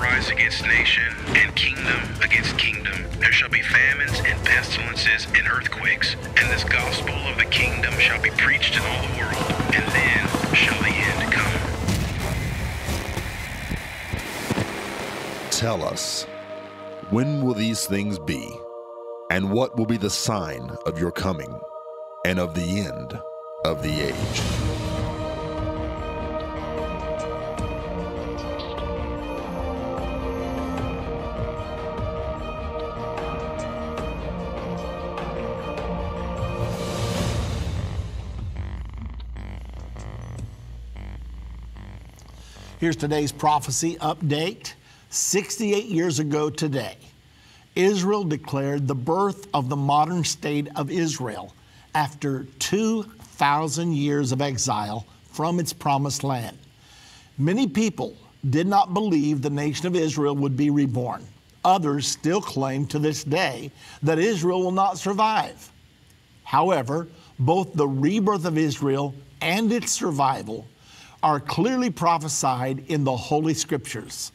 rise against nation, and kingdom against kingdom. There shall be famines and pestilences and earthquakes, and this gospel of the kingdom shall be preached in all the world, and then shall the end come. Tell us, when will these things be? And what will be the sign of your coming and of the end of the age? Here's today's prophecy update. 68 years ago today, Israel declared the birth of the modern state of Israel after 2,000 years of exile from its promised land. Many people did not believe the nation of Israel would be reborn. Others still claim to this day that Israel will not survive. However, both the rebirth of Israel and its survival are clearly prophesied in the Holy Scriptures.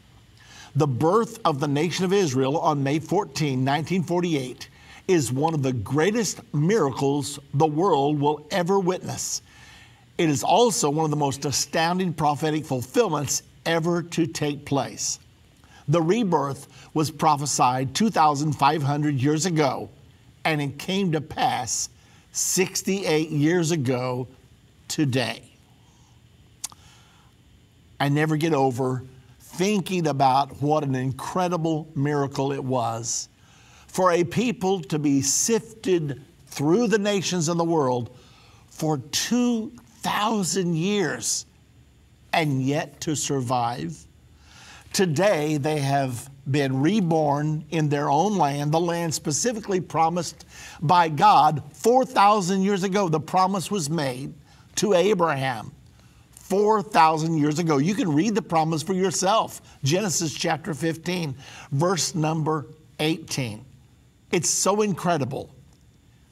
The birth of the nation of Israel on May 14, 1948, is one of the greatest miracles the world will ever witness. It is also one of the most astounding prophetic fulfillments ever to take place. The rebirth was prophesied 2,500 years ago, and it came to pass 68 years ago today. I never get over thinking about what an incredible miracle it was for a people to be sifted through the nations of the world for 2,000 years and yet to survive. Today, they have been reborn in their own land, the land specifically promised by God 4,000 years ago. The promise was made to Abraham 4,000 years ago. You can read the promise for yourself. Genesis chapter 15, verse number 18. It's so incredible.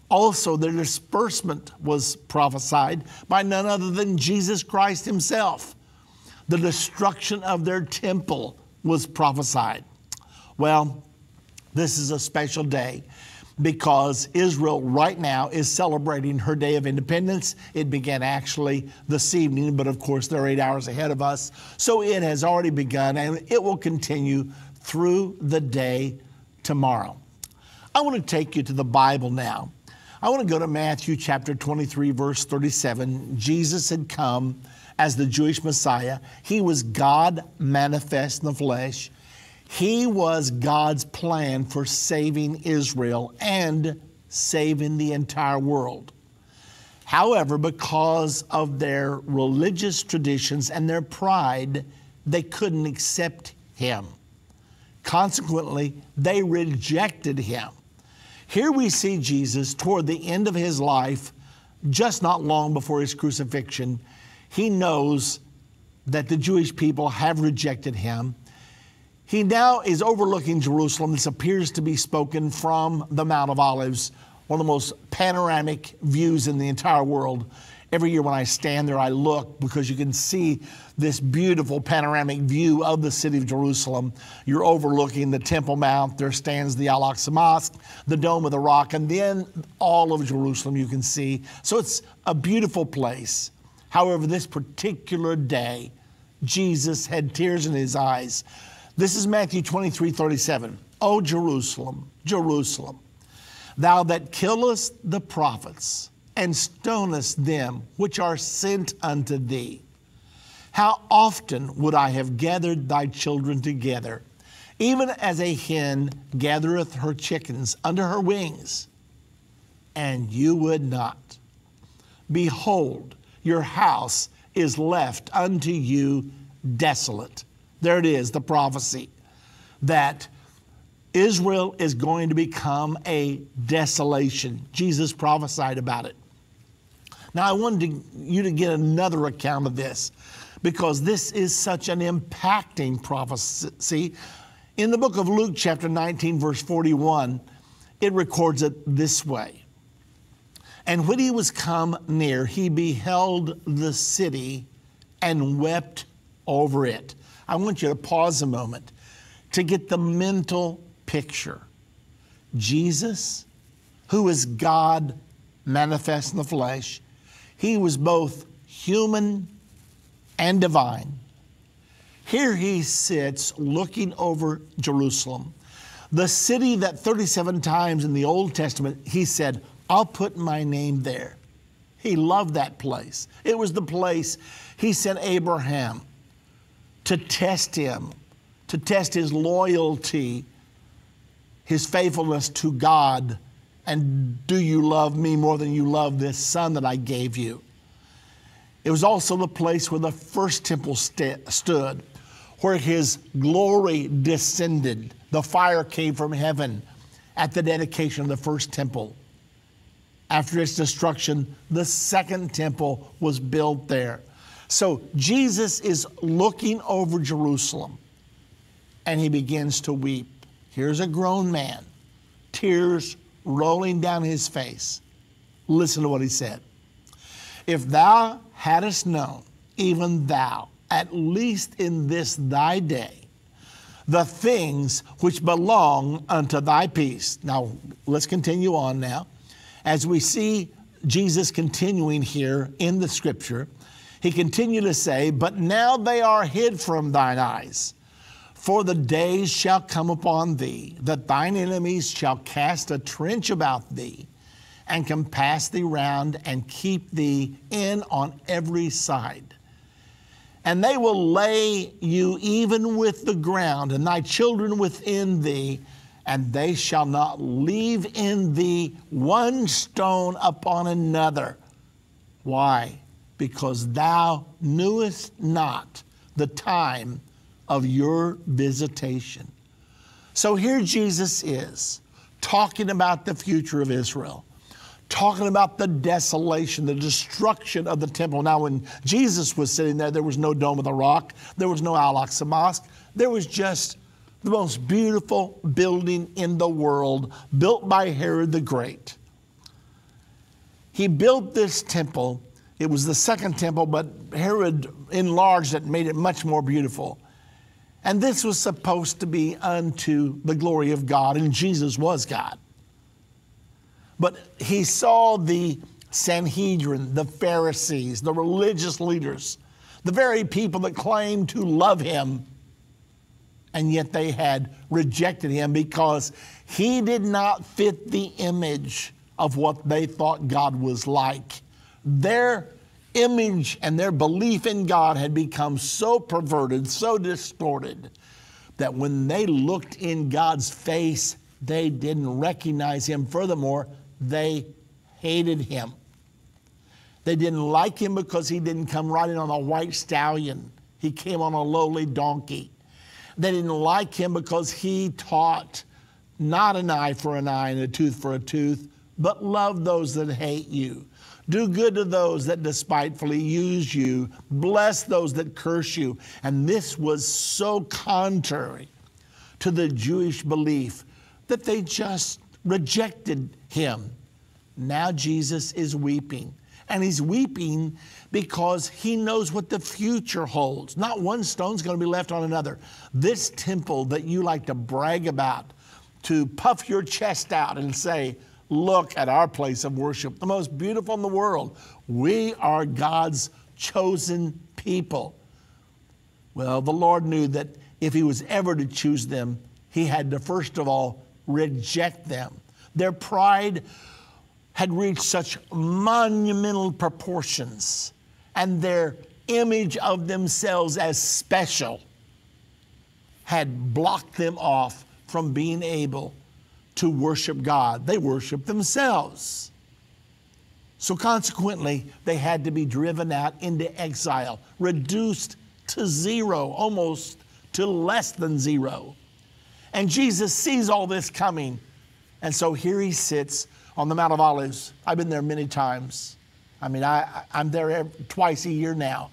Also, their disbursement was prophesied by none other than Jesus Christ himself. The destruction of their temple was prophesied. Well, this is a special day because Israel right now is celebrating her Day of Independence. It began actually this evening, but of course they're 8 hours ahead of us. So it has already begun and it will continue through the day tomorrow. I want to take you to the Bible now. I want to go to Matthew chapter 23, verse 37. Jesus had come as the Jewish Messiah. He was God manifest in the flesh. He was God's plan for saving Israel and saving the entire world. However, because of their religious traditions and their pride, they couldn't accept him. Consequently, they rejected him. Here we see Jesus toward the end of his life, just not long before his crucifixion. He knows that the Jewish people have rejected him. He now is overlooking Jerusalem. This appears to be spoken from the Mount of Olives, one of the most panoramic views in the entire world. Every year when I stand there, I look because you can see this beautiful panoramic view of the city of Jerusalem. You're overlooking the Temple Mount. There stands the Al-Aqsa Mosque, the Dome of the Rock, and then all of Jerusalem you can see. So it's a beautiful place. However, this particular day, Jesus had tears in his eyes. This is Matthew 23:37. O Jerusalem, Jerusalem, thou that killest the prophets and stonest them which are sent unto thee. How often would I have gathered thy children together, even as a hen gathereth her chickens under her wings, and you would not. Behold, your house is left unto you desolate. There it is, the prophecy that Israel is going to become a desolation. Jesus prophesied about it. Now, I wanted you to get another account of this because this is such an impacting prophecy. In the book of Luke, chapter 19, verse 41, it records it this way. And when he was come near, he beheld the city and wept over it. I want you to pause a moment. to get the mental picture. Jesus, who is God manifest in the flesh, he was both human and divine. Here he sits looking over Jerusalem, the city that 37 times in the Old Testament he said, I'll put my name there. He loved that place. It was the place he sent Abraham to test him, to test his loyalty, his faithfulness to God, and do you love me more than you love this son that I gave you? It was also the place where the first temple stood, where his glory descended. The fire came from heaven at the dedication of the first temple. After its destruction, the second temple was built there. So Jesus is looking over Jerusalem and he begins to weep. Here's a grown man, tears rolling down his face. Listen to what he said. If thou hadst known, even thou, at least in this thy day, the things which belong unto thy peace. Now, let's continue on now. As we see Jesus continuing here in the scripture, he continued to say, but now they are hid from thine eyes. For the days shall come upon thee, that thine enemies shall cast a trench about thee, and compass thee round, and keep thee in on every side. And they will lay you even with the ground, and thy children within thee, and they shall not leave in thee one stone upon another. Why? Because thou knewest not the time of your visitation. So here Jesus is talking about the future of Israel, talking about the desolation, the destruction of the temple. Now, when Jesus was sitting there was no Dome of the Rock, there was no Al-Aqsa Mosque, there was just the most beautiful building in the world, built by Herod the Great. He built this temple. It was the second temple, but Herod enlarged it and made it much more beautiful. And this was supposed to be unto the glory of God, and Jesus was God. But he saw the Sanhedrin, the Pharisees, the religious leaders, the very people that claimed to love him, and yet they had rejected him because he did not fit the image of what they thought God was like. Their image and their belief in God had become so perverted, so distorted, that when they looked in God's face, they didn't recognize him. Furthermore, they hated him. They didn't like him because he didn't come riding on a white stallion. He came on a lowly donkey. They didn't like him because he taught not an eye for an eye and a tooth for a tooth, but love those that hate you. Do good to those that despitefully use you. Bless those that curse you. And this was so contrary to the Jewish belief that they just rejected him. Now Jesus is weeping. And he's weeping because he knows what the future holds. Not one stone's going to be left on another. This temple that you like to brag about, to puff your chest out and say, look at our place of worship, the most beautiful in the world. We are God's chosen people. Well, the Lord knew that if he was ever to choose them, he had to first of all reject them. Their pride had reached such monumental proportions, and their image of themselves as special had blocked them off from being able to worship God. They worshiped themselves. So consequently, they had to be driven out into exile, reduced to zero, almost to less than zero. And Jesus sees all this coming. And so here he sits on the Mount of Olives. I've been there many times. I mean, I'm there twice a year now.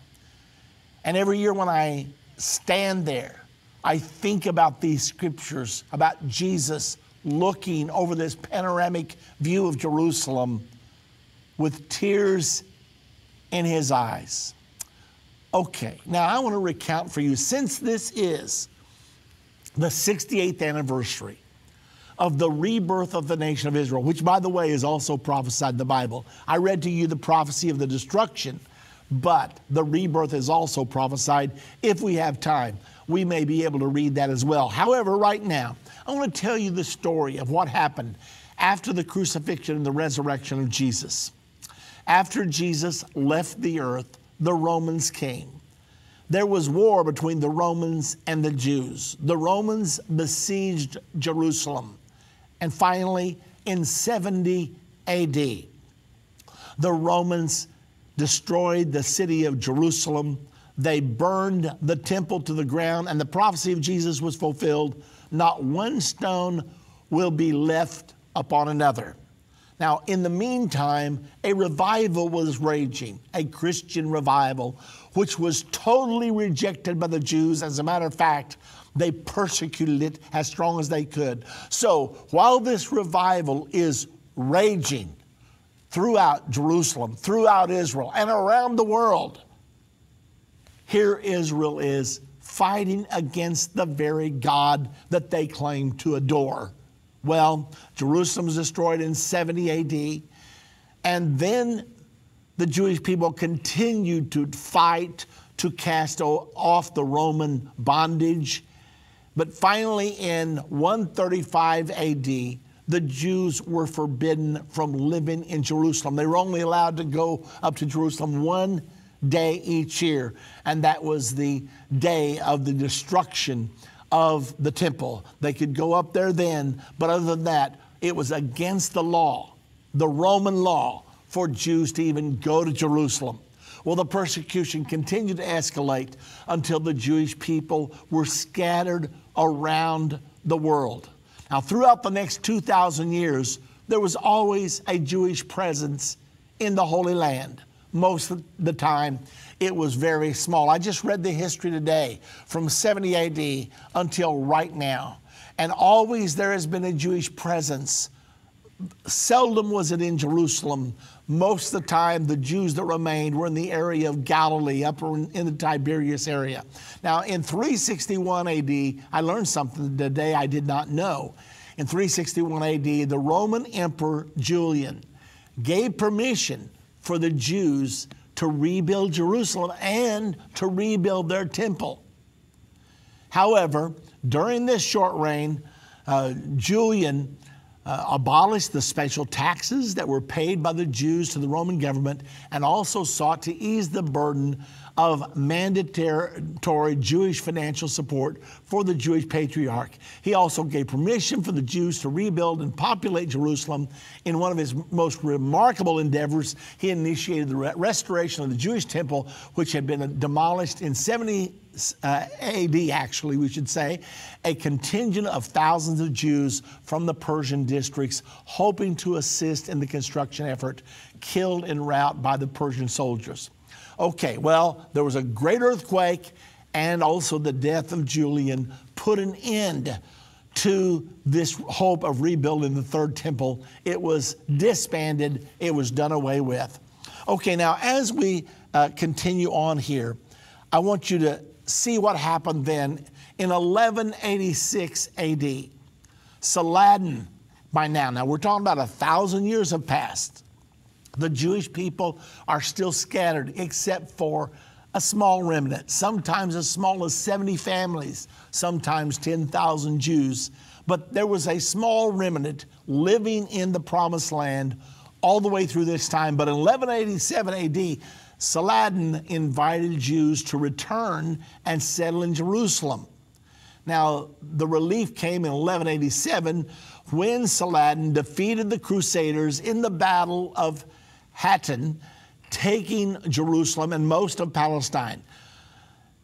And every year when I stand there, I think about these scriptures, about Jesus looking over this panoramic view of Jerusalem with tears in his eyes. Okay, now I want to recount for you, since this is the 68th anniversary of the rebirth of the nation of Israel, which, by the way, is also prophesied in the Bible. I read to you the prophecy of the destruction, but the rebirth is also prophesied. If we have time, we may be able to read that as well. However, right now, I want to tell you the story of what happened after the crucifixion and the resurrection of Jesus. After Jesus left the earth, the Romans came. There was war between the Romans and the Jews. The Romans besieged Jerusalem. And finally, in 70 AD, the Romans destroyed the city of Jerusalem. They burned the temple to the ground, and the prophecy of Jesus was fulfilled. Not one stone will be left upon another. Now, in the meantime, a revival was raging, a Christian revival, which was totally rejected by the Jews. As a matter of fact, they persecuted it as strong as they could. So while this revival is raging throughout Jerusalem, throughout Israel, and around the world, here Israel is fighting against the very God that they claim to adore. Well, Jerusalem was destroyed in 70 AD, and then the Jewish people continued to fight to cast off the Roman bondage. But finally, in 135 AD, the Jews were forbidden from living in Jerusalem. They were only allowed to go up to Jerusalem one day each year, and that was the day of the destruction of the temple. They could go up there then, but other than that, it was against the law, the Roman law, for Jews to even go to Jerusalem. Well, the persecution continued to escalate until the Jewish people were scattered around the world. Now, throughout the next 2,000 years, there was always a Jewish presence in the Holy Land. Most of the time, it was very small. I just read the history today from 70 AD until right now. And always there has been a Jewish presence. Seldom was it in Jerusalem. Most of the time, the Jews that remained were in the area of Galilee, up in the Tiberias area. Now, in 361 AD, I learned something today I did not know. In 361 AD, the Roman Emperor Julian gave permission for the Jews to rebuild Jerusalem and to rebuild their temple. However, during this short reign, Julian abolished the special taxes that were paid by the Jews to the Roman government, and also sought to ease the burden of mandatory Jewish financial support for the Jewish patriarch. He also gave permission for the Jews to rebuild and populate Jerusalem. In one of his most remarkable endeavors, he initiated the restoration of the Jewish temple, which had been demolished in 70 AD, actually, we should say. A contingent of thousands of Jews from the Persian districts, hoping to assist in the construction effort, killed en route by the Persian soldiers. Okay, well, there was a great earthquake, and also the death of Julian put an end to this hope of rebuilding the third temple. It was disbanded. It was done away with. Okay, now as we continue on here, I want you to see what happened then in 1186 AD. Saladin, by now we're talking about 1,000 years have passed. The Jewish people are still scattered except for a small remnant, sometimes as small as 70 families, sometimes 10,000 Jews. But there was a small remnant living in the Promised Land all the way through this time. But in 1187 AD, Saladin invited Jews to return and settle in Jerusalem. Now, the relief came in 1187 when Saladin defeated the Crusaders in the Battle of Hattin, taking Jerusalem and most of Palestine.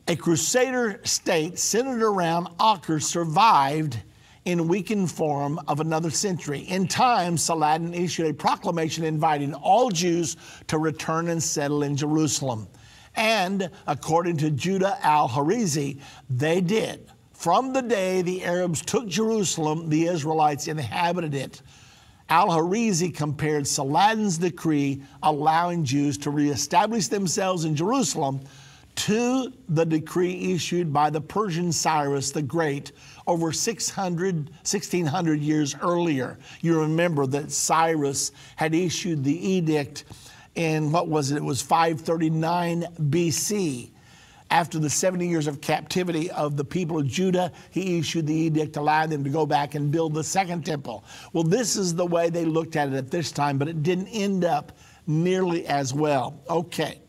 A Crusader state centered around Acre survived in weakened form of another century. In time, Saladin issued a proclamation inviting all Jews to return and settle in Jerusalem. And according to Judah al-Harizi, they did. From the day the Arabs took Jerusalem, the Israelites inhabited it. Al-Harizi compared Saladin's decree allowing Jews to reestablish themselves in Jerusalem to the decree issued by the Persian Cyrus the Great over 1600 years earlier. You remember that Cyrus had issued the edict in, what was it? It was 539 BC. After the 70 years of captivity of the people of Judah, he issued the edict allowing them to go back and build the second temple. Well, this is the way they looked at it at this time, but it didn't end up nearly as well. Okay.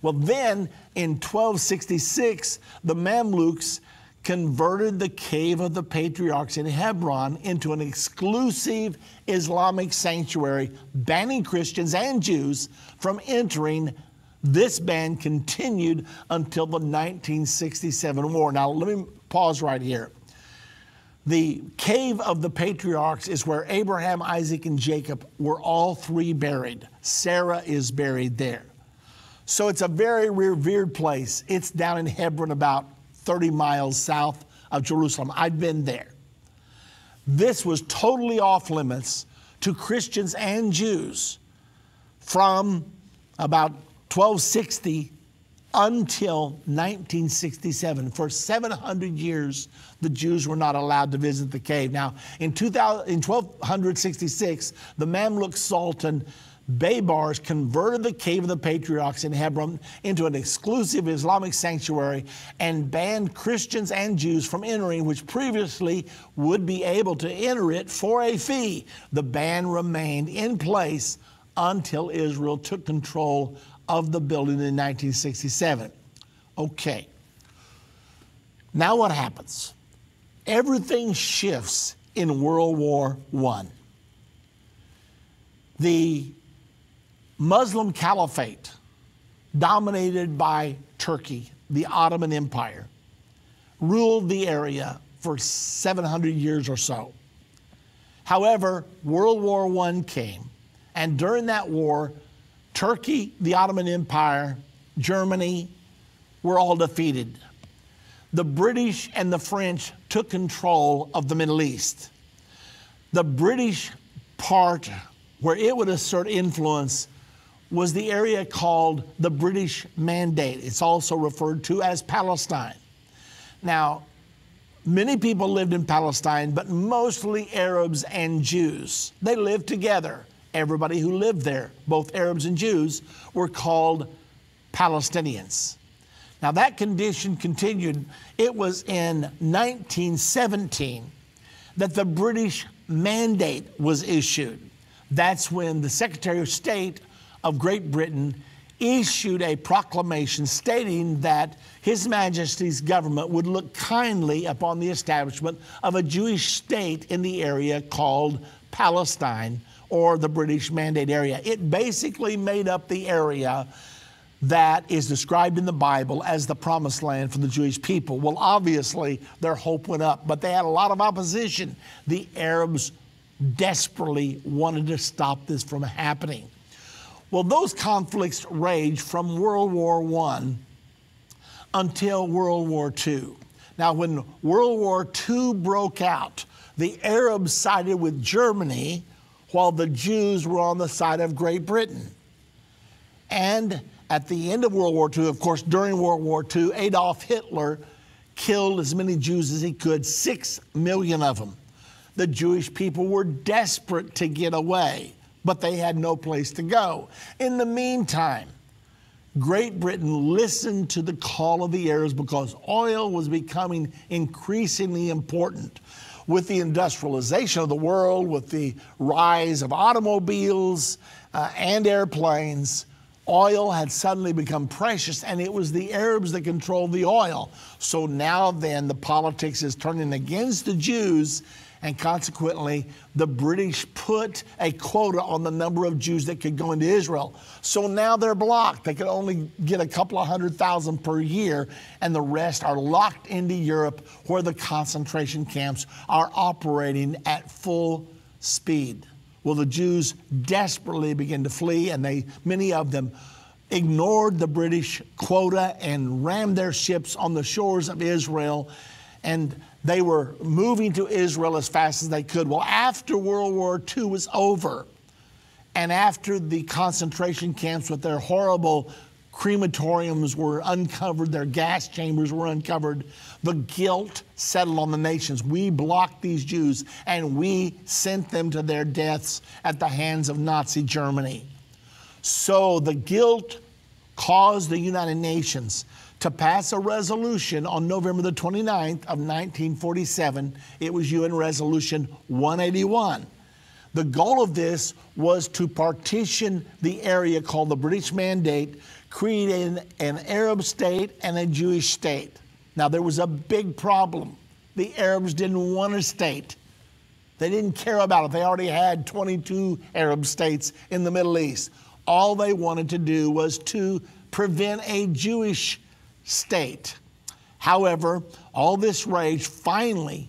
Well, then in 1266, the Mamluks converted the Cave of the Patriarchs in Hebron into an exclusive Islamic sanctuary, banning Christians and Jews from entering. This ban continued until the 1967 war. Now, let me pause right here. The Cave of the Patriarchs is where Abraham, Isaac, and Jacob were all three buried. Sarah is buried there. So it's a very revered place. It's down in Hebron, about 30 miles south of Jerusalem. I've been there. This was totally off limits to Christians and Jews from about 1260 until 1967. For 700 years, the Jews were not allowed to visit the cave. Now, in 1266, the Mamluk Sultan Baybars converted the Cave of the Patriarchs in Hebron into an exclusive Islamic sanctuary and banned Christians and Jews from entering, which previously would be able to enter it for a fee. The ban remained in place until Israel took control of the building in 1967. Okay. Now what happens? Everything shifts in World War I. The Muslim Caliphate, dominated by Turkey, the Ottoman Empire, ruled the area for 700 years or so. However, World War I came, and during that war, Turkey, the Ottoman Empire, Germany were all defeated. The British and the French took control of the Middle East. The British part where it would assert influence was the area called the British Mandate. It's also referred to as Palestine. Now, many people lived in Palestine, but mostly Arabs and Jews. They lived together. Everybody who lived there, both Arabs and Jews, were called Palestinians. Now that condition continued. It was in 1917 that the British Mandate was issued. That's when the Secretary of State of Great Britain issued a proclamation stating that His Majesty's government would look kindly upon the establishment of a Jewish state in the area called Palestine, or the British Mandate area. It basically made up the area that is described in the Bible as the promised land for the Jewish people. Well, obviously, their hope went up, but they had a lot of opposition. The Arabs desperately wanted to stop this from happening. Well, those conflicts raged from World War I until World War II. Now, when World War II broke out, the Arabs sided with Germany while the Jews were on the side of Great Britain. And at the end of World War II, of course, during World War II, Adolf Hitler killed as many Jews as he could, 6 million of them. The Jewish people were desperate to get away, but they had no place to go. In the meantime, Great Britain listened to the call of the Arabs because oil was becoming increasingly important. With the industrialization of the world, with the rise of automobiles and airplanes, oil had suddenly become precious, and it was the Arabs that controlled the oil. So now then the politics is turning against the Jews, and consequently the British put a quota on the number of Jews that could go into Israel. So now they're blocked. They can only get a couple of 100,000 per year, and the rest are locked into Europe, where the concentration camps are operating at full speed. Well, the Jews desperately began to flee, and many of them ignored the British quota and rammed their ships on the shores of Israel, and they were moving to Israel as fast as they could. Well, after World War II was over, and after the concentration camps with their horrible crematoriums were uncovered, their gas chambers were uncovered. The guilt settled on the nations. We blocked these Jews and we sent them to their deaths at the hands of Nazi Germany. So the guilt caused the United Nations to pass a resolution on November the 29th of 1947. It was UN Resolution 181. The goal of this was to partition the area called the British Mandate, creating an Arab state and a Jewish state. Now there was a big problem. The Arabs didn't want a state. They didn't care about it. They already had 22 Arab states in the Middle East. All they wanted to do was to prevent a Jewish state. However, all this rage, finally,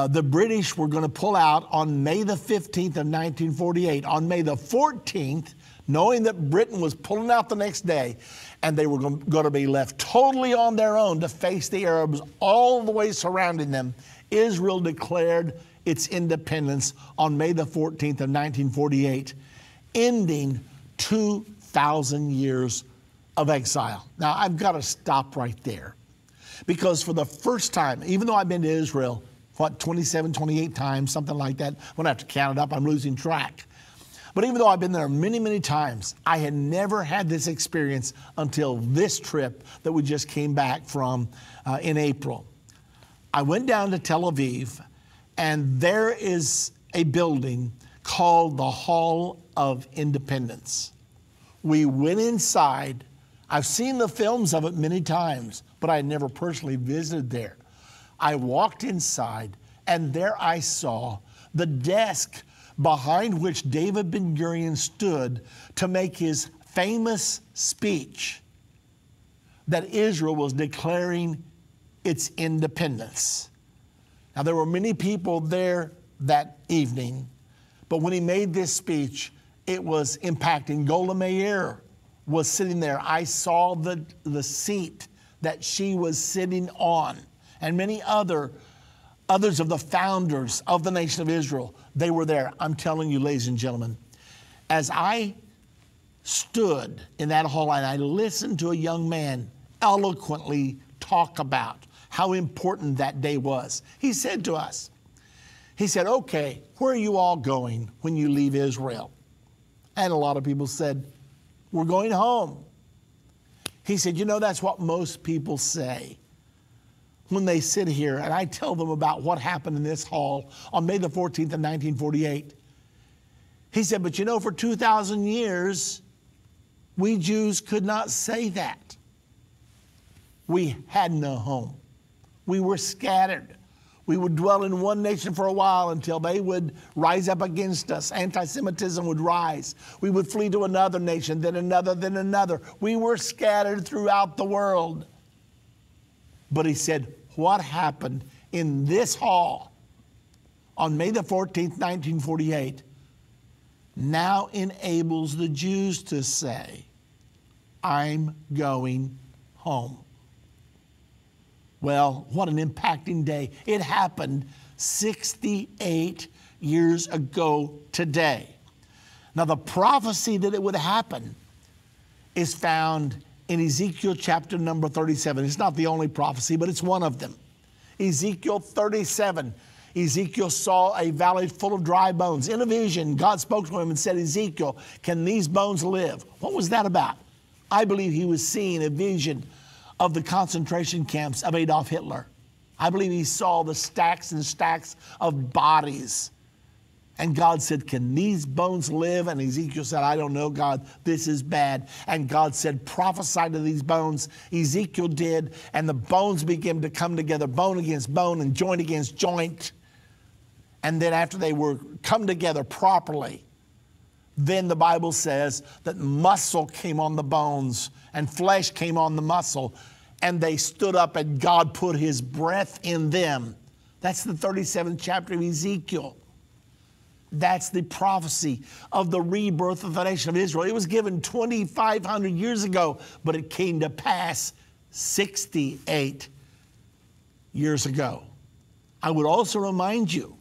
the British were going to pull out on May the 15th of 1948. On May the 14th, knowing that Britain was pulling out the next day, and they were going to be left totally on their own to face the Arabs all the way surrounding them, Israel declared its independence on May the 14th of 1948, ending 2,000 years of exile. Now, I've got to stop right there, because for the first time, even though I've been to Israel, 27, 28 times, something like that. When I have to count it up, I'm losing track. But even though I've been there many, many times, I had never had this experience until this trip that we just came back from in April. I went down to Tel Aviv, and there is a building called the Hall of Independence. We went inside. I've seen the films of it many times, but I had never personally visited there. I walked inside, and there I saw the desk behind which David Ben-Gurion stood to make his famous speech that Israel was declaring its independence. Now, there were many people there that evening, but when he made this speech, it was impacting. Golda Meir was sitting there. I saw the seat that she was sitting on, and many others of the founders of the nation of Israel. They were there. I'm telling you, ladies and gentlemen, as I stood in that hall and I listened to a young man eloquently talk about how important that day was, he said to us, he said, okay, where are you all going when you leave Israel? And a lot of people said, we're going home. He said, you know, that's what most people say when they sit here and I tell them about what happened in this hall on May the 14th of 1948. He said, but you know, for 2,000 years, we Jews could not say that. We had no home. We were scattered. We would dwell in one nation for a while until they would rise up against us. Anti-Semitism would rise. We would flee to another nation, then another, then another. We were scattered throughout the world. But he said, what happened in this hall on May the 14th, 1948, now enables the Jews to say, I'm going home. Well, what an impacting day. It happened 68 years ago today. Now, the prophecy that it would happen is found in Ezekiel chapter number 37. It's not the only prophecy, but it's one of them. Ezekiel 37. Ezekiel saw a valley full of dry bones. In a vision, God spoke to him and said, Ezekiel, can these bones live? What was that about? I believe he was seeing a vision of the concentration camps of Adolf Hitler. I believe he saw the stacks and stacks of bodies. And God said, can these bones live? And Ezekiel said, I don't know, God, this is bad. And God said, prophesy to these bones. Ezekiel did, and the bones began to come together, bone against bone and joint against joint. And then after they were come together properly, then the Bible says that muscle came on the bones and flesh came on the muscle, and they stood up and God put his breath in them. That's the 37th chapter of Ezekiel. That's the prophecy of the rebirth of the nation of Israel. It was given 2,500 years ago, but it came to pass 68 years ago. I would also remind you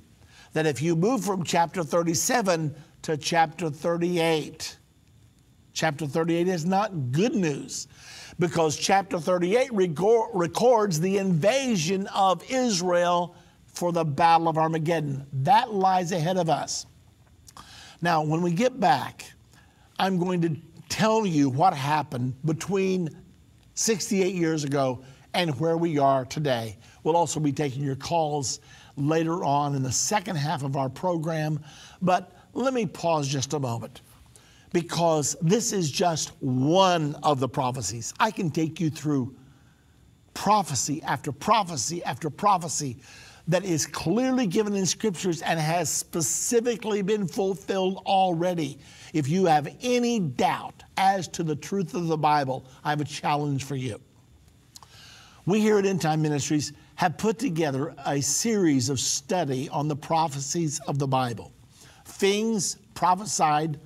that if you move from chapter 37 to chapter 38, Chapter 38 is not good news, because chapter 38 records the invasion of Israel for the Battle of Armageddon. That lies ahead of us. Now, when we get back, I'm going to tell you what happened between 68 years ago and where we are today. We'll also be taking your calls later on in the second half of our program. But let me pause just a moment, because this is just one of the prophecies. I can take you through prophecy after prophecy after prophecy that is clearly given in scriptures and has specifically been fulfilled already. If you have any doubt as to the truth of the Bible, I have a challenge for you. We here at Endtime Ministries have put together a series of study on the prophecies of the Bible. Things prophesied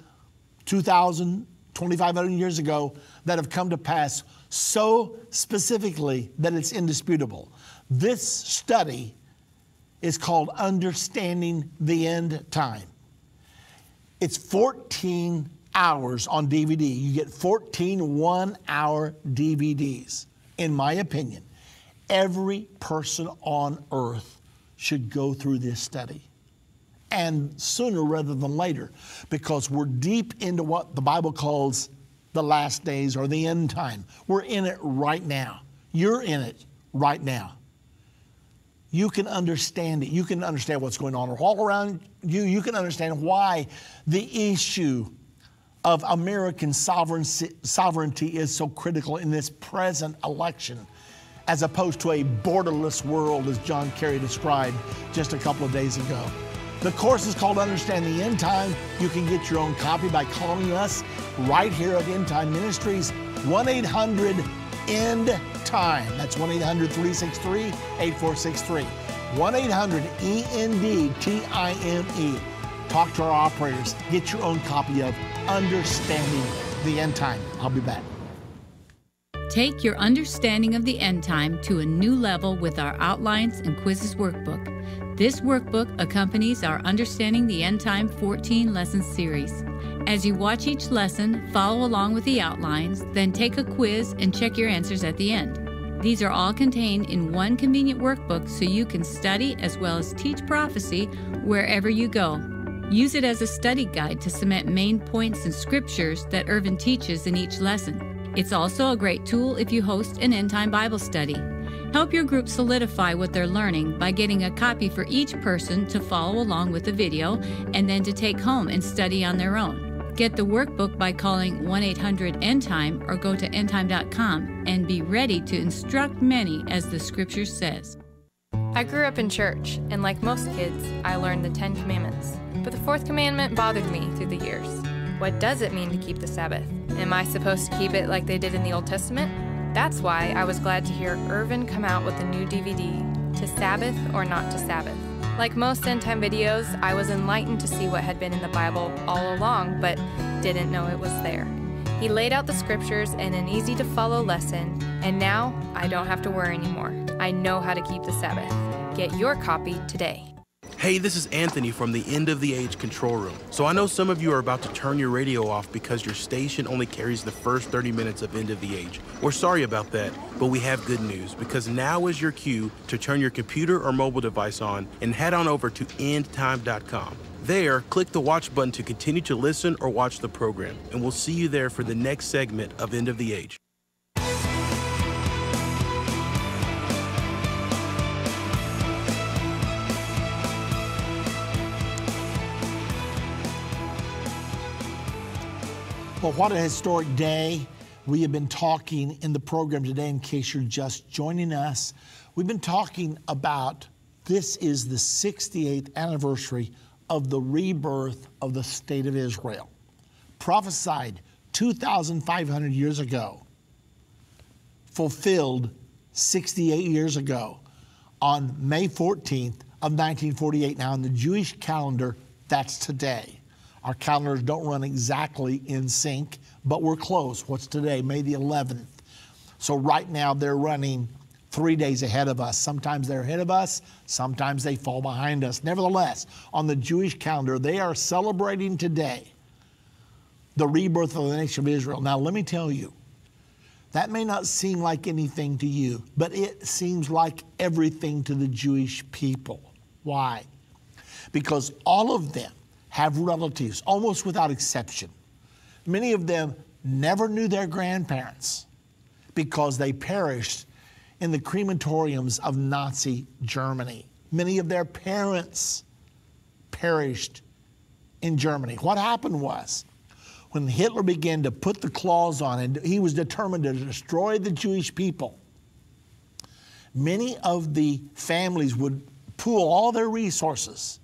2,000, 2,500 years ago that have come to pass so specifically that it's indisputable. This study is called Understanding the End Time. It's 14 hours on DVD. You get 14 one-hour DVDs. In my opinion, every person on earth should go through this study, and sooner rather than later, because we're deep into what the Bible calls the last days or the end time. We're in it right now. You're in it right now. You can understand it. You can understand what's going on all around you. You can understand why the issue of American sovereignty is so critical in this present election, as opposed to a borderless world, as John Kerry described just a couple of days ago. The course is called Understand the End Time. You can get your own copy by calling us right here at Endtime Ministries, 1-800-END-TIME. That's 1-800-363-8463. 1-800-END-TIME. Talk to our operators. Get your own copy of Understanding the End Time. I'll be back. Take your understanding of the end time to a new level with our Outlines and Quizzes workbook. This workbook accompanies our Understanding the End Time 14 lesson series. As you watch each lesson, follow along with the outlines, then take a quiz and check your answers at the end. These are all contained in one convenient workbook so you can study as well as teach prophecy wherever you go. Use it as a study guide to cement main points and scriptures that Irvin teaches in each lesson. It's also a great tool if you host an end-time Bible study. Help your group solidify what they're learning by getting a copy for each person to follow along with the video and then to take home and study on their own. Get the workbook by calling 1-800-END-TIME or go to endtime.com and be ready to instruct many as the scripture says. I grew up in church, and like most kids, I learned the 10 Commandments. But the 4th commandment bothered me through the years. What does it mean to keep the Sabbath? Am I supposed to keep it like they did in the Old Testament? That's why I was glad to hear Irvin come out with a new DVD, To Sabbath or Not to Sabbath. Like most end-time videos, I was enlightened to see what had been in the Bible all along, but didn't know it was there. He laid out the scriptures in an easy-to-follow lesson, and now I don't have to worry anymore. I know how to keep the Sabbath. Get your copy today. Hey, this is Anthony from the End of the Age Control Room. So I know some of you are about to turn your radio off because your station only carries the first 30 minutes of End of the Age. We're sorry about that, but we have good news, because now is your cue to turn your computer or mobile device on and head on over to endtime.com. There, click the watch button to continue to listen or watch the program, and we'll see you there for the next segment of End of the Age. Well, what a historic day. We have been talking in the program today, in case you're just joining us. We've been talking about this is the 68th anniversary of the rebirth of the state of Israel, prophesied 2,500 years ago, fulfilled 68 years ago on May 14th of 1948. Now, in the Jewish calendar, that's today. Our calendars don't run exactly in sync, but we're close. What's today? May the 11th. So right now they're running 3 days ahead of us. Sometimes they're ahead of us, sometimes they fall behind us. Nevertheless, on the Jewish calendar, they are celebrating today the rebirth of the nation of Israel. Now, let me tell you, that may not seem like anything to you, but it seems like everything to the Jewish people. Why? Because all of them have relatives, almost without exception. Many of them never knew their grandparents because they perished in the crematoriums of Nazi Germany. Many of their parents perished in Germany. What happened was, when Hitler began to put the claws on and he was determined to destroy the Jewish people, many of the families would pool all their resources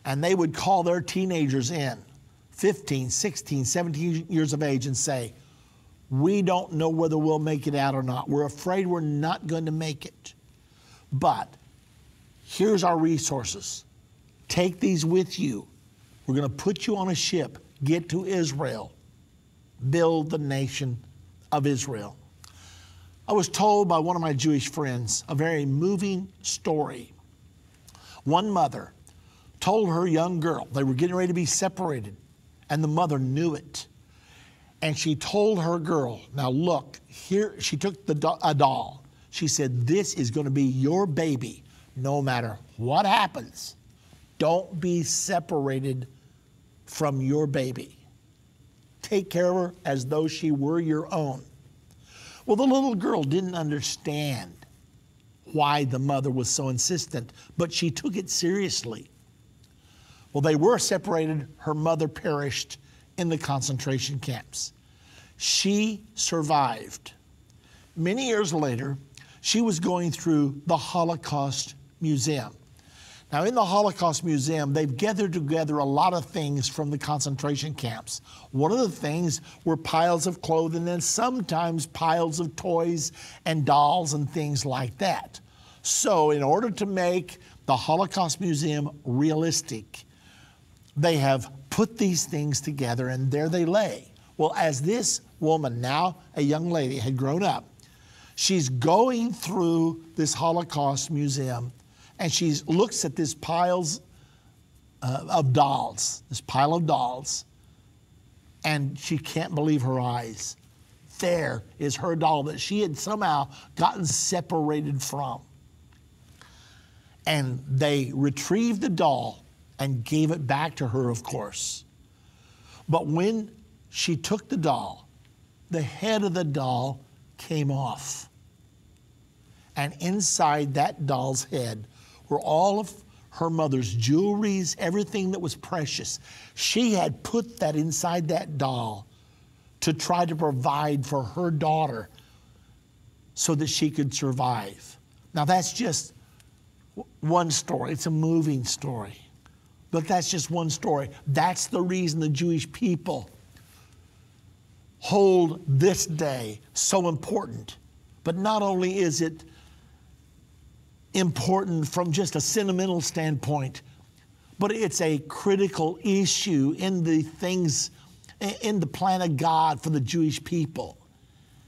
and they would call their teenagers in, 15, 16, 17 years of age, and say, we don't know whether we'll make it out or not. We're afraid we're not going to make it. But here's our resources. Take these with you. We're going to put you on a ship. Get to Israel. Build the nation of Israel. I was told by one of my Jewish friends a very moving story. One mother told her young girl, they were getting ready to be separated, and the mother knew it. And she told her girl, now look, here, she took a doll. She said, this is going to be your baby no matter what happens. Don't be separated from your baby. Take care of her as though she were your own. Well, the little girl didn't understand why the mother was so insistent, but she took it seriously. Well, they were separated. Her mother perished in the concentration camps. She survived. Many years later, she was going through the Holocaust Museum. Now, in the Holocaust Museum, they've gathered together a lot of things from the concentration camps. One of the things were piles of clothing and sometimes piles of toys and dolls and things like that. So, in order to make the Holocaust Museum realistic, they have put these things together, and there they lay. Well, as this woman, now a young lady, had grown up, she's going through this Holocaust Museum, and she looks at this piles of dolls, this pile of dolls, and she can't believe her eyes. There is her doll that she had somehow gotten separated from. And they retrieved the doll and gave it back to her, of course. But when she took the doll, the head of the doll came off. And inside that doll's head were all of her mother's jewelries, everything that was precious. She had put that inside that doll to try to provide for her daughter so that she could survive. Now, that's just one story. It's a moving story. But that's just one story. That's the reason the Jewish people hold this day so important. But not only is it important from just a sentimental standpoint, but it's a critical issue in the things, in the plan of God for the Jewish people.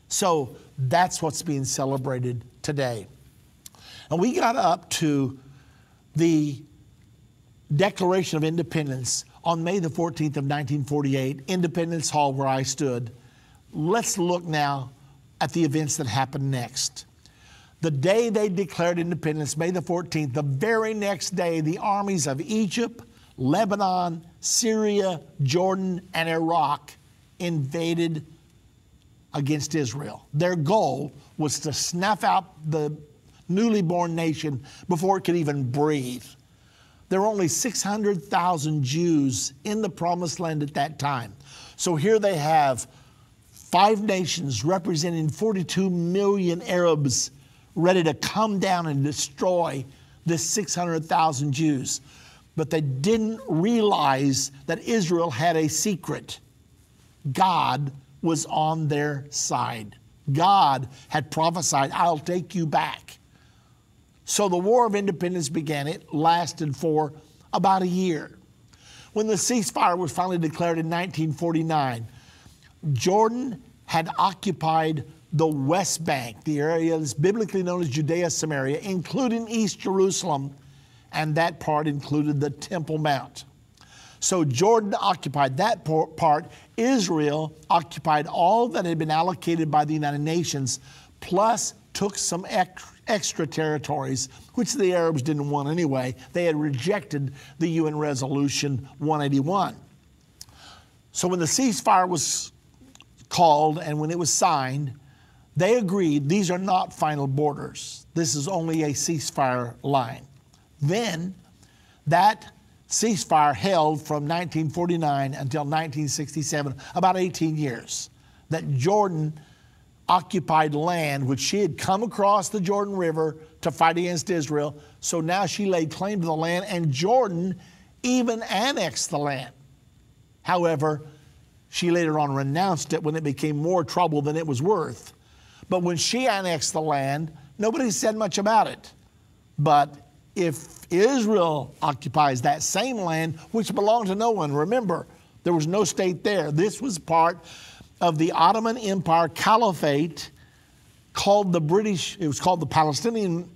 So that's what's being celebrated today. And we got up to the Declaration of Independence on May the 14th of 1948, Independence Hall, where I stood. Let's look now at the events that happened next. The day they declared independence, May the 14th, the very next day, the armies of Egypt, Lebanon, Syria, Jordan, and Iraq invaded against Israel. Their goal was to snuff out the newly born nation before it could even breathe. There were only 600,000 Jews in the Promised Land at that time. So here they have 5 nations representing 42 million Arabs ready to come down and destroy this 600,000 Jews. But they didn't realize that Israel had a secret. God was on their side. God had prophesied, I'll take you back. So the War of Independence began. It lasted for about a year. When the ceasefire was finally declared in 1949, Jordan had occupied the West Bank, the area that's biblically known as Judea, Samaria, including East Jerusalem, and that part included the Temple Mount. So Jordan occupied that part. Israel occupied all that had been allocated by the United Nations, plus took some extra territories, which the Arabs didn't want anyway. They had rejected the UN Resolution 181. So when the ceasefire was called and when it was signed, they agreed these are not final borders. This is only a ceasefire line. Then that ceasefire held from 1949 until 1967, about 18 years, that Jordan occupied land which she had come across the Jordan River to fight against Israel. So now she laid claim to the land, and Jordan even annexed the land. However, she later on renounced it when it became more trouble than it was worth. But when she annexed the land, nobody said much about it. But if Israel occupies that same land, which belonged to no one, remember, there was no state there. This was part of the Ottoman Empire Caliphate, called the British, it was called the Palestinian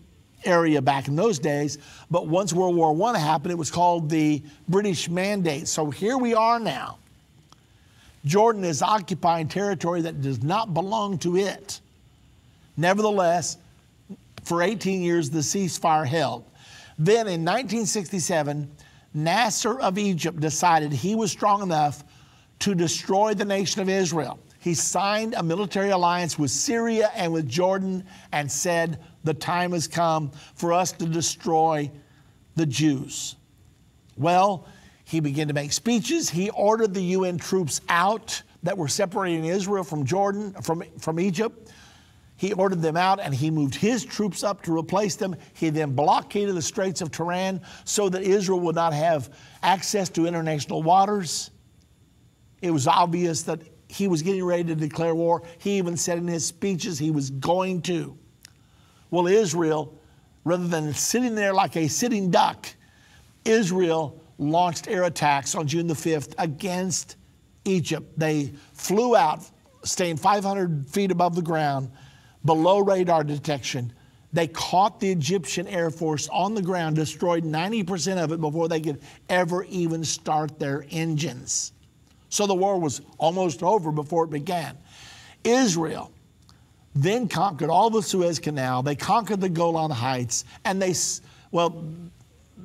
area back in those days, but once World War I happened, it was called the British Mandate. So here we are now. Jordan is occupying territory that does not belong to it. Nevertheless, for 18 years, the ceasefire held. Then in 1967, Nasser of Egypt decided he was strong enough to destroy the nation of Israel. He signed a military alliance with Syria and with Jordan and said, the time has come for us to destroy the Jews. Well, he began to make speeches. He ordered the UN troops out that were separating Israel from Jordan, from Egypt. He ordered them out, and he moved his troops up to replace them. He then blockaded the Straits of Tiran so that Israel would not have access to international waters. It was obvious that he was getting ready to declare war. He even said in his speeches he was going to. Well, Israel, rather than sitting there like a sitting duck, Israel launched air attacks on June the 5th against Egypt. They flew out, staying 500 feet above the ground, below radar detection. They caught the Egyptian Air Force on the ground, destroyed 90% of it before they could ever even start their engines. So the war was almost over before it began. Israel then conquered all the Suez Canal. They conquered the Golan Heights, and the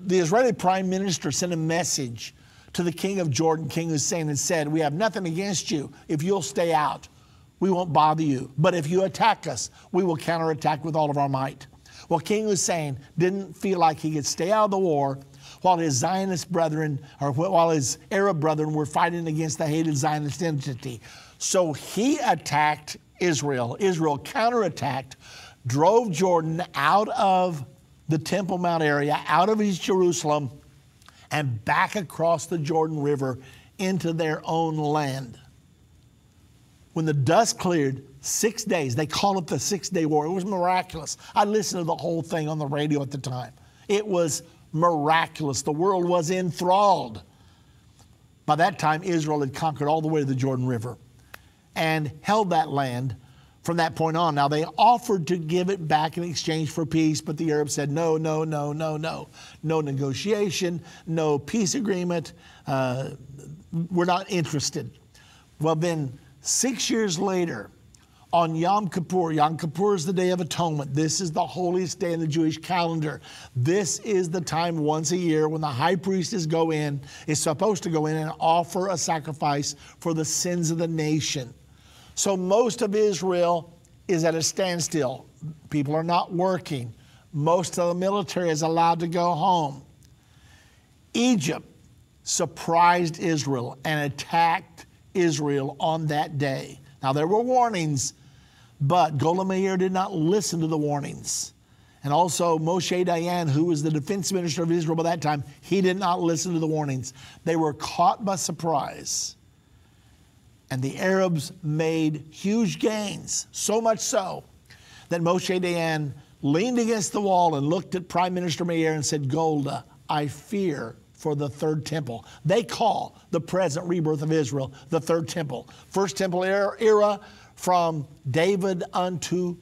Israeli Prime Minister sent a message to the king of Jordan, King Hussein, and said, we have nothing against you if you'll stay out. We won't bother you. But if you attack us, we will counterattack with all of our might. Well, King Hussein didn't feel like he could stay out of the war while his Zionist brethren, or while his Arab brethren were fighting against the hated Zionist entity. So he attacked Israel. Israel counterattacked, drove Jordan out of the Temple Mount area, out of East Jerusalem, and back across the Jordan River into their own land. When the dust cleared, 6 days, they called it the 6-day war. It was miraculous. I listened to the whole thing on the radio at the time. It was miraculous. The world was enthralled. By that time, Israel had conquered all the way to the Jordan River and held that land from that point on. Now, they offered to give it back in exchange for peace, but the Arabs said, no, no, no, no, no. No negotiation, no peace agreement. We're not interested. Well, then, 6 years later, on Yom Kippur is the Day of Atonement. This is the holiest day in the Jewish calendar. This is the time once a year when the high priest is supposed to go in and offer a sacrifice for the sins of the nation. So most of Israel is at a standstill. People are not working. Most of the military is allowed to go home. Egypt surprised Israel and attacked Israel on that day. Now, there were warnings, but Golda Meir did not listen to the warnings. And also Moshe Dayan, who was the defense minister of Israel by that time, he did not listen to the warnings. They were caught by surprise. And the Arabs made huge gains, so much so that Moshe Dayan leaned against the wall and looked at Prime Minister Meir and said, Golda, I fear for the third temple. They call the present rebirth of Israel the third temple. First temple era from David unto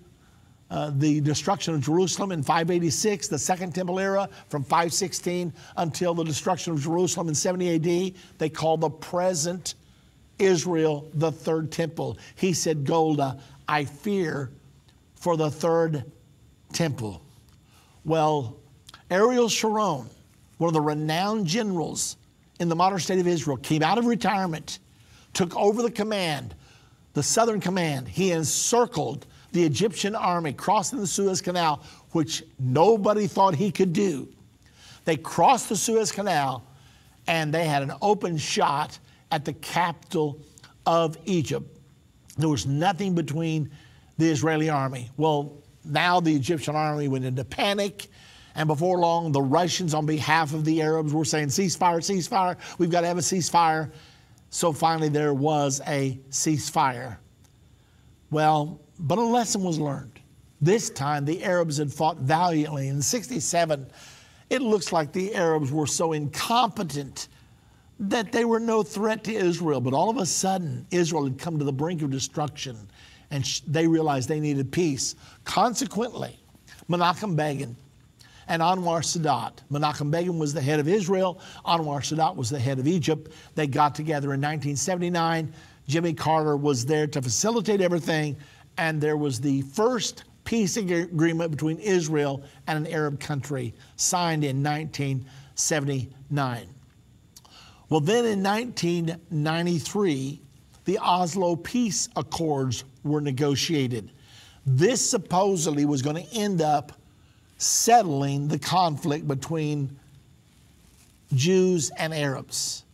the destruction of Jerusalem in 586, the Second Temple era from 516 until the destruction of Jerusalem in 70 AD. They call the present Israel the Third Temple. He said, Golda, I fear for the Third Temple. Well, Ariel Sharon, one of the renowned generals in the modern state of Israel, came out of retirement, took over the command, the southern command. He encircled the Egyptian army, crossing the Suez Canal, which nobody thought he could do. They crossed the Suez Canal, and they had an open shot at the capital of Egypt. There was nothing between the Israeli army. Well, now the Egyptian army went into panic, and before long, the Russians, on behalf of the Arabs, were saying, ceasefire, ceasefire, we've got to have a ceasefire. So finally, there was a ceasefire. Well, but a lesson was learned. This time, the Arabs had fought valiantly. In 67, it looks like the Arabs were so incompetent that they were no threat to Israel. But all of a sudden, Israel had come to the brink of destruction, and they realized they needed peace. Consequently, Menachem Begin and Anwar Sadat. Menachem Begin was the head of Israel. Anwar Sadat was the head of Egypt. They got together in 1979. Jimmy Carter was there to facilitate everything, and there was the first peace agreement between Israel and an Arab country, signed in 1979. Well, then in 1993, the Oslo Peace Accords were negotiated. This supposedly was going to end up settling the conflict between Jews and Arabs.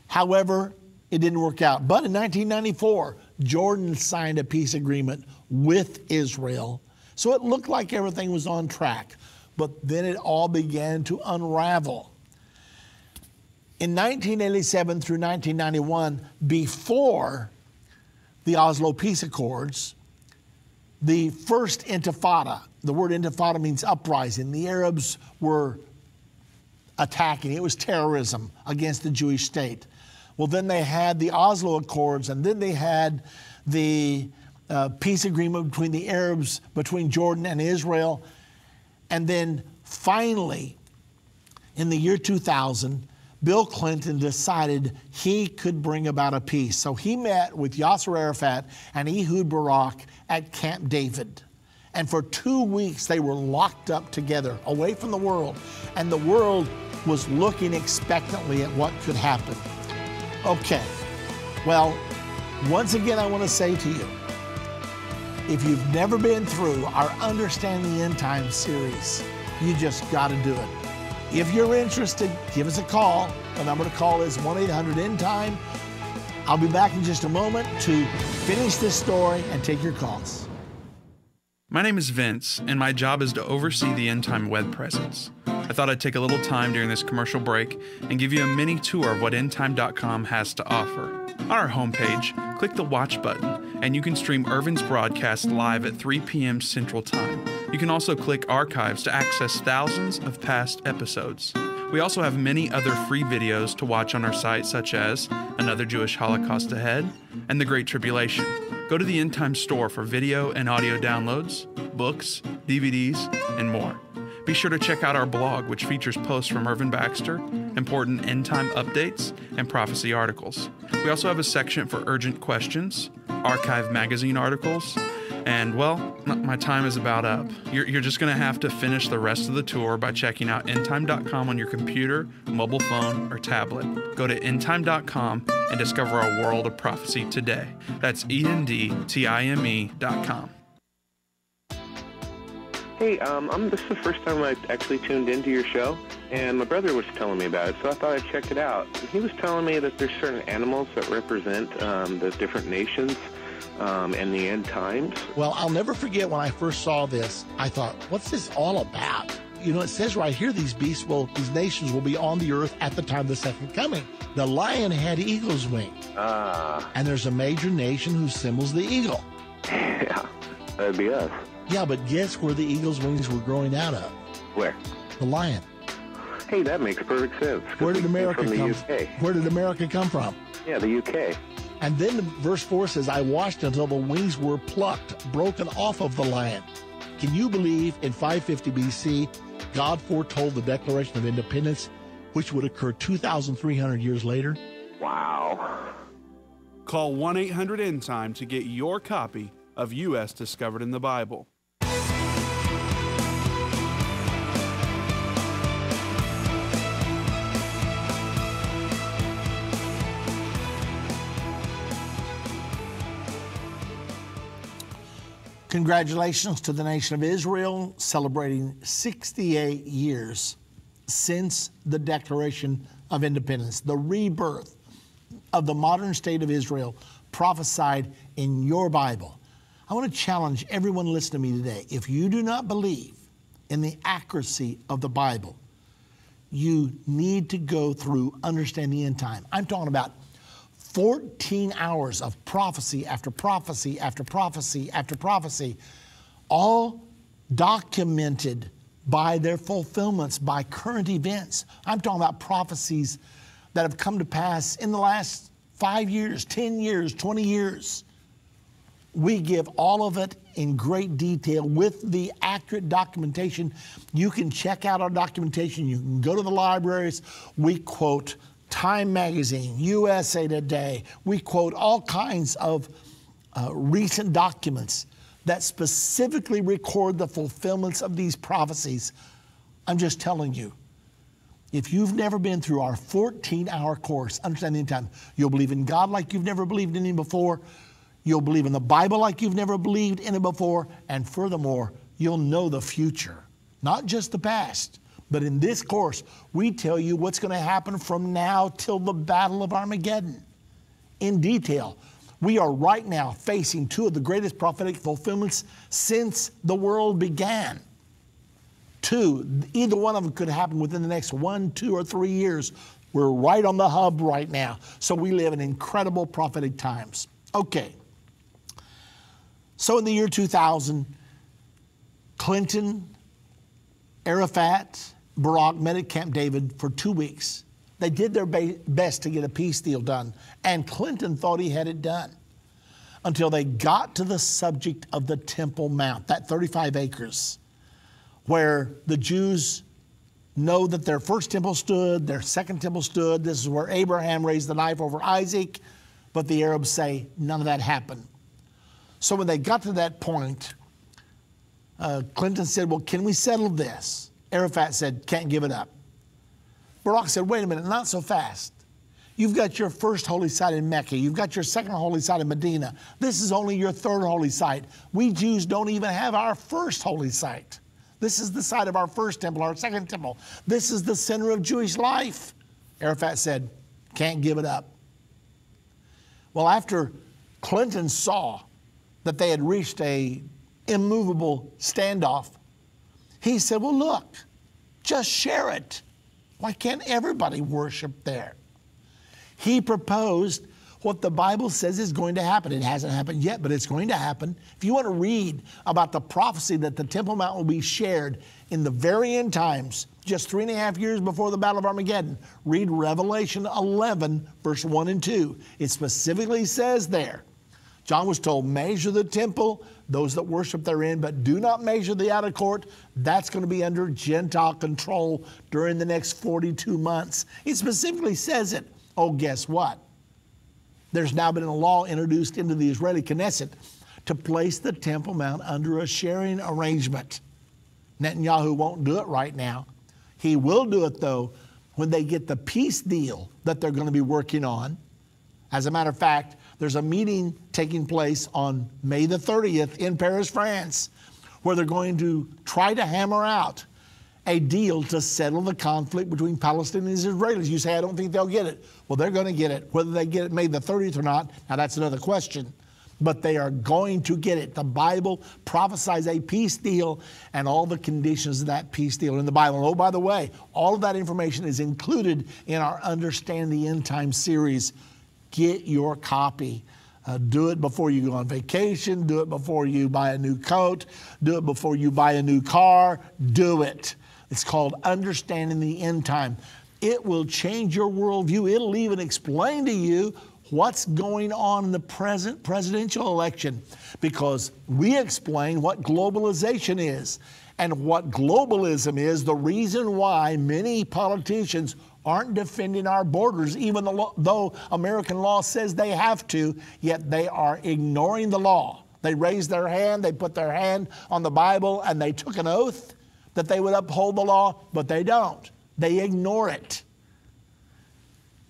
However, it didn't work out. But in 1994, Jordan signed a peace agreement with Israel. So it looked like everything was on track. But then it all began to unravel. In 1987 through 1991, before the Oslo Peace Accords, the first Intifada, the word Intifada means uprising. The Arabs were attacking. It was terrorism against the Jewish state. Well, then they had the Oslo Accords, and then they had the peace agreement between the Arabs, between Jordan and Israel. And then finally, in the year 2000, Bill Clinton decided he could bring about a peace. So he met with Yasser Arafat and Ehud Barak at Camp David. And for 2 weeks, they were locked up together, away from the world. And the world was looking expectantly at what could happen. Okay, well, once again, I want to say to you, if you've never been through our Understanding the End Time series, you just got to do it. If you're interested, give us a call. The number to call is 1-800-END-TIME. I'll be back in just a moment to finish this story and take your calls. My name is Vince, and my job is to oversee the End Time web presence. I thought I'd take a little time during this commercial break and give you a mini tour of what endtime.com has to offer. On our homepage, click the watch button, and you can stream Irvin's broadcast live at 3 p.m. Central Time. You can also click archives to access thousands of past episodes. We also have many other free videos to watch on our site, such as Another Jewish Holocaust Ahead and The Great Tribulation. Go to the End Time store for video and audio downloads, books, DVDs, and more. Be sure to check out our blog, which features posts from Irvin Baxter, important end time updates, and prophecy articles. We also have a section for urgent questions, archive magazine articles, and, well, my time is about up. You're just going to have to finish the rest of the tour by checking out endtime.com on your computer, mobile phone, or tablet. Go to endtime.com and discover a world of prophecy today. That's endtime.com. Hey, this is the first time I actually tuned into your show, and my brother was telling me about it, so I thought I'd check it out. He was telling me that there's certain animals that represent the different nations and the end times. Well, I'll never forget when I first saw this, I thought, what's this all about? You know, it says right here, these nations will be on the earth at the time of the second coming. The lion had eagle's wings. And there's a major nation who symbols the eagle. Yeah, that'd be us. Yeah, but guess where the eagle's wings were growing out of? Where? The lion. Hey, that makes perfect sense. Where did America from the come UK. Where did America come from? Yeah, the UK. And then verse 4 says, I watched until the wings were plucked, broken off of the lion. Can you believe in 550 BC, God foretold the Declaration of Independence, which would occur 2,300 years later? Wow. Call 1-800-ENDTIME to get your copy of U.S. Discovered in the Bible. Congratulations to the nation of Israel, celebrating 68 years since the Declaration of Independence, the rebirth of the modern state of Israel prophesied in your Bible. I want to challenge everyone listening to me today. If you do not believe in the accuracy of the Bible, you need to go through Understanding the End Time. I'm talking about 14 hours of prophecy after prophecy after prophecy after prophecy, all documented by their fulfillments, by current events. I'm talking about prophecies that have come to pass in the last 5 years, 10 years, 20 years. We give all of it in great detail with the accurate documentation. You can check out our documentation. You can go to the libraries. We quote Time Magazine, USA Today. We quote all kinds of recent documents that specifically record the fulfillments of these prophecies. I'm just telling you, if you've never been through our 14-hour course, Understanding the End Time, you'll believe in God like you've never believed in Him before. You'll believe in the Bible like you've never believed in it before. And furthermore, you'll know the future, not just the past. But in this course, we tell you what's going to happen from now till the Battle of Armageddon in detail. We are right now facing two of the greatest prophetic fulfillments since the world began. Two, either one of them could happen within the next 1, 2, or 3 years. We're right on the hub right now. So we live in incredible prophetic times. Okay. So in the year 2000, Clinton, Arafat, Barak met at Camp David for 2 weeks. They did their best to get a peace deal done, and Clinton thought he had it done until they got to the subject of the Temple Mount, that 35 acres, where the Jews know that their first temple stood, their second temple stood. This is where Abraham raised the knife over Isaac, but the Arabs say none of that happened. So when they got to that point, Clinton said, well, can we settle this? Arafat said, can't give it up. Barak said, wait a minute, not so fast. You've got your first holy site in Mecca. You've got your second holy site in Medina. This is only your third holy site. We Jews don't even have our first holy site. This is the site of our first temple, our second temple. This is the center of Jewish life. Arafat said, can't give it up. Well, after Clinton saw that they had reached a immovable standoff, he said, well, look, just share it. Why can't everybody worship there? He proposed what the Bible says is going to happen. It hasn't happened yet, but it's going to happen. If you want to read about the prophecy that the Temple Mount will be shared in the very end times, just 3.5 years before the Battle of Armageddon, read Revelation 11, verse 1 and 2. It specifically says there, John was told, measure the temple, those that worship therein, but do not measure the outer court. That's going to be under Gentile control during the next 42 months. It specifically says it. Oh, guess what? There's now been a law introduced into the Israeli Knesset to place the Temple Mount under a sharing arrangement. Netanyahu won't do it right now. He will do it, though, when they get the peace deal that they're going to be working on. As a matter of fact, there's a meeting taking place on May the 30th in Paris, France, where they're going to try to hammer out a deal to settle the conflict between Palestinians and Israelis. You say, I don't think they'll get it. Well, they're going to get it. Whether they get it May the 30th or not, now that's another question. But they are going to get it. The Bible prophesies a peace deal and all the conditions of that peace deal in the Bible. And oh, by the way, all of that information is included in our Understand the End Time series. Get your copy. Do it before you go on vacation. Do it before you buy a new coat. Do it before you buy a new car. Do it. It's called Understanding the End Time. It will change your worldview. It'll even explain to you what's going on in the present presidential election, because we explain what globalization is and what globalism is, the reason why many politicians aren't defending our borders, even though American law says they have to, yet they are ignoring the law. They raised their hand, they put their hand on the Bible, and they took an oath that they would uphold the law, but they don't. They ignore it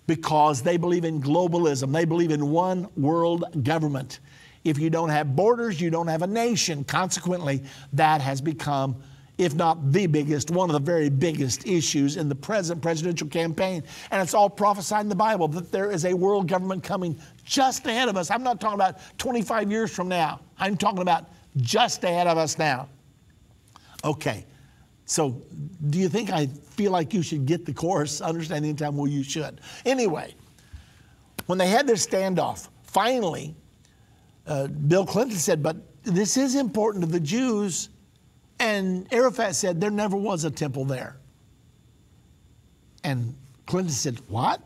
because they believe in globalism. They believe in one world government. If you don't have borders, you don't have a nation. Consequently, that has become, if not the biggest, one of the very biggest issues in the present presidential campaign. And it's all prophesied in the Bible that there is a world government coming just ahead of us. I'm not talking about 25 years from now. I'm talking about just ahead of us now. Okay, so do you think I feel like you should get the course, understand the end time? Well, you should. Anyway, when they had their standoff, finally, Bill Clinton said, but this is important to the Jews. And Arafat said, there never was a temple there. And Clinton said, what?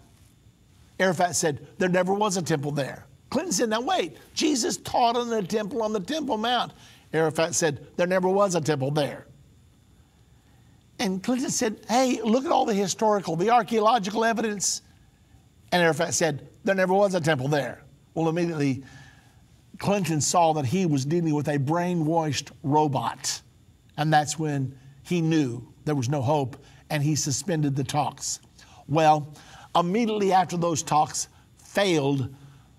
Arafat said, there never was a temple there. Clinton said, now wait, Jesus taught in a temple on the Temple Mount. Arafat said, there never was a temple there. And Clinton said, hey, look at all the archaeological evidence. And Arafat said, there never was a temple there. Well, immediately, Clinton saw that he was dealing with a brainwashed robot. And that's when he knew there was no hope, and he suspended the talks. Well, immediately after those talks failed,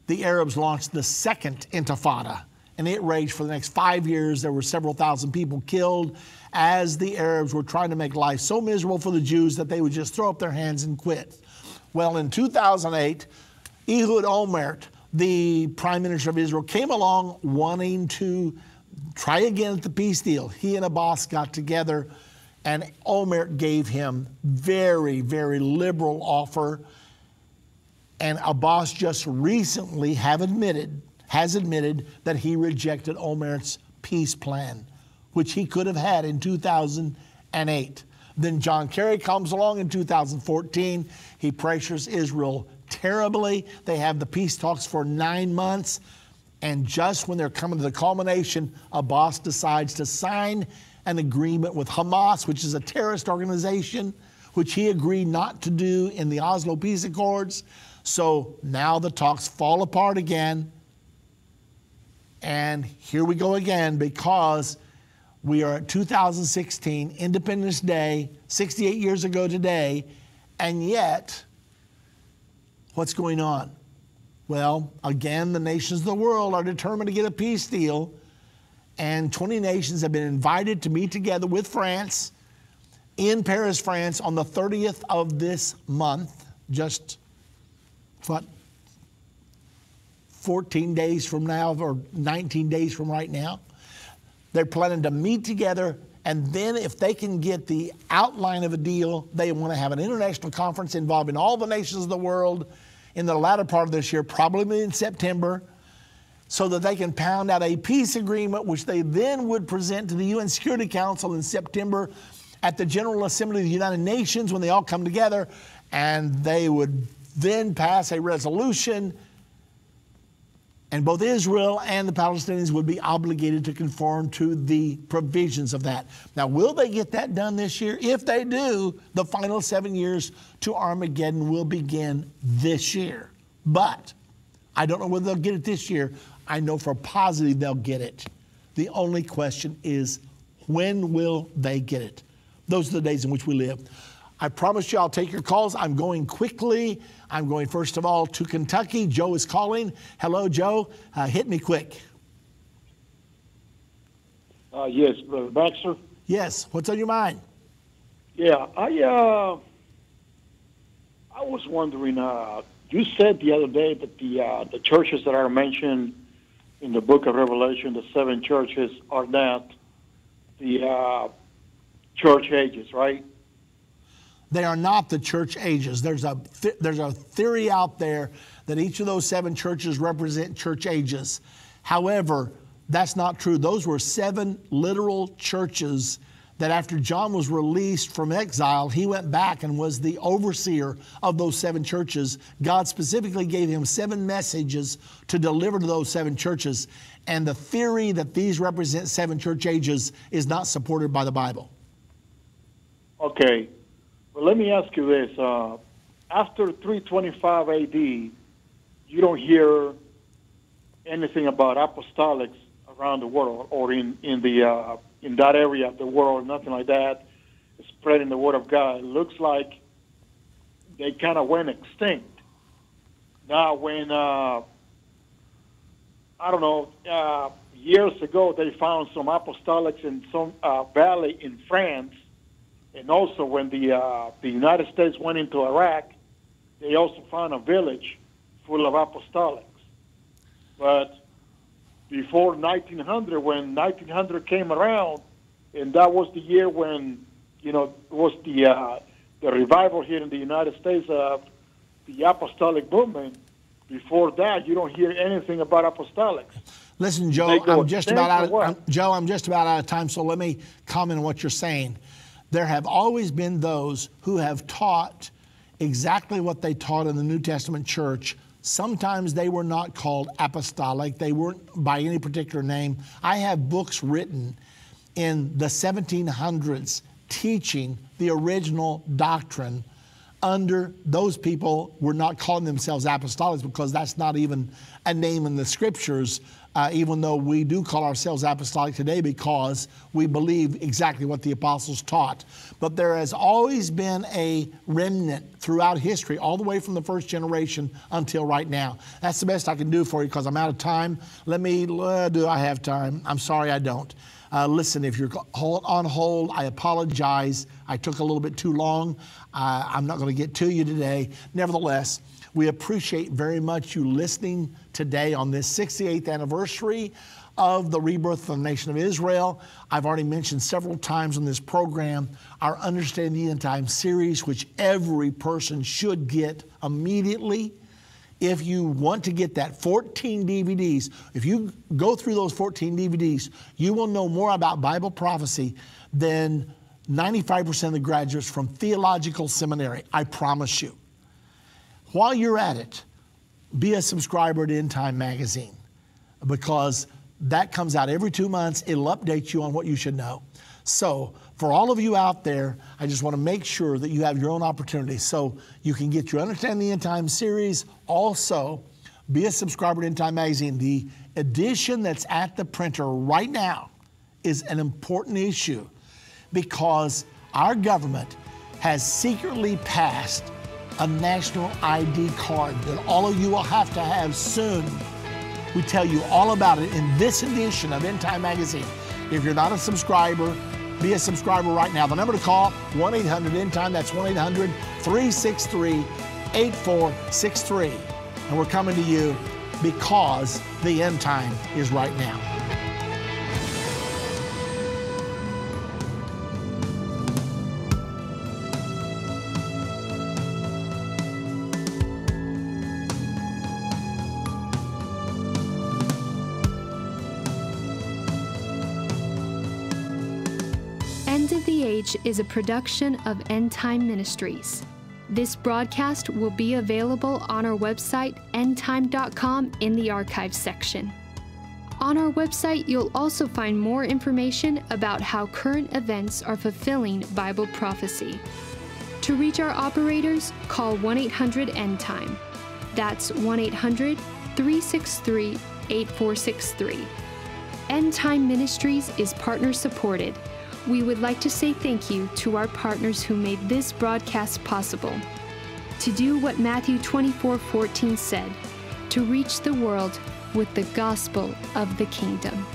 the Arabs launched the second intifada, and it raged for the next 5 years. There were several thousand people killed as the Arabs were trying to make life so miserable for the Jews that they would just throw up their hands and quit. Well, in 2008, Ehud Olmert, the Prime Minister of Israel, came along wanting to try again at the peace deal. He and Abbas got together, and Olmert gave him very, very liberal offer. And Abbas just recently has admitted that he rejected Olmert's peace plan, which he could have had in 2008. Then John Kerry comes along in 2014. He pressures Israel terribly. They have the peace talks for 9 months. And just when they're coming to the culmination, Abbas decides to sign an agreement with Hamas, which is a terrorist organization, which he agreed not to do in the Oslo Peace Accords. So now the talks fall apart again. And here we go again, because we are at 2016, Independence Day, 68 years ago today, and yet, what's going on? Well, again, the nations of the world are determined to get a peace deal, and 20 nations have been invited to meet together with France in Paris, France, on the 30th of this month, just, 14 days from now, or 19 days from right now. They're planning to meet together, and then if they can get the outline of a deal, they want to have an international conference involving all the nations of the world in the latter part of this year, probably in September, so that they can pound out a peace agreement, which they then would present to the UN Security Council in September at the General Assembly of the United Nations when they all come together, and they would then pass a resolution, and both Israel and the Palestinians would be obligated to conform to the provisions of that. Now, will they get that done this year? If they do, the final 7 years to Armageddon will begin this year. But I don't know whether they'll get it this year. I know for positive they'll get it. The only question is, when will they get it? Those are the days in which we live. I promise you I'll take your calls. I'm going quickly. I'm going first of all to Kentucky. Joe is calling. Hello, Joe. Hit me quick. Yes, Brother Baxter. Yes. What's on your mind? Yeah, I was wondering. You said the other day that the churches that are mentioned in the Book of Revelation, the 7 churches, are not the church ages, right? They are not the church ages. There's a theory out there that each of those 7 churches represent church ages. However, that's not true. Those were 7 literal churches that after John was released from exile, he went back and was the overseer of those 7 churches. God specifically gave him 7 messages to deliver to those 7 churches. And the theory that these represent 7 church ages is not supported by the Bible. Okay. Well, let me ask you this. After 325 AD, you don't hear anything about apostolics around the world or in that area of the world, nothing like that, spreading the word of God. It looks like they kind of went extinct. Now, when, I don't know, years ago, they found some apostolics in some valley in France, and also when the United States went into Iraq, they also found a village full of apostolics. But before 1900, when 1900 came around, and that was the year when, it was the revival here in the United States of the apostolic movement. Before that, you don't hear anything about apostolics. Listen, Joe, I'm just about out of time, so let me comment on what you're saying. There have always been those who have taught exactly what they taught in the New Testament church. Sometimes they were not called apostolic. They weren't by any particular name. I have books written in the 1700s teaching the original doctrine under those people were not calling themselves apostolics because that's not even a name in the scriptures, even though we do call ourselves apostolic today because we believe exactly what the apostles taught. But there has always been a remnant throughout history, all the way from the first generation until right now. That's the best I can do for you because I'm out of time. Do I have time? I'm sorry I don't. Listen, if you're on hold, I apologize. I took a little bit too long. I'm not going to get to you today. Nevertheless, we appreciate very much you listening today on this 68th anniversary of the rebirth of the nation of Israel. I've already mentioned several times on this program our Understanding the End Time series, which every person should get immediately. If you want to get that 14 DVDs, if you go through those 14 DVDs, you will know more about Bible prophecy than 95% of the graduates from theological seminary. I promise you. While you're at it, be a subscriber to Endtime Magazine because that comes out every 2 months. It'll update you on what you should know. So for all of you out there, I just want to make sure that you have your own opportunity so you can get your Understanding the End Time series. Also, be a subscriber to Endtime Magazine. The edition that's at the printer right now is an important issue because our government has secretly passed a national ID card that all of you will have to have soon. We tell you all about it in this edition of Endtime Magazine. If you're not a subscriber, be a subscriber right now. The number to call, 1-800-ENDTIME. That's 1-800-363-8463. And we're coming to you because the end time is right now. End of the Age is a production of Endtime Ministries. This broadcast will be available on our website, endtime.com, in the archives section. On our website, you'll also find more information about how current events are fulfilling Bible prophecy. To reach our operators, call 1-800-ENDTIME. That's 1-800-363-8463. Endtime Ministries is partner supported. We would like to say thank you to our partners who made this broadcast possible. To do what Matthew 24:14 said, to reach the world with the gospel of the kingdom.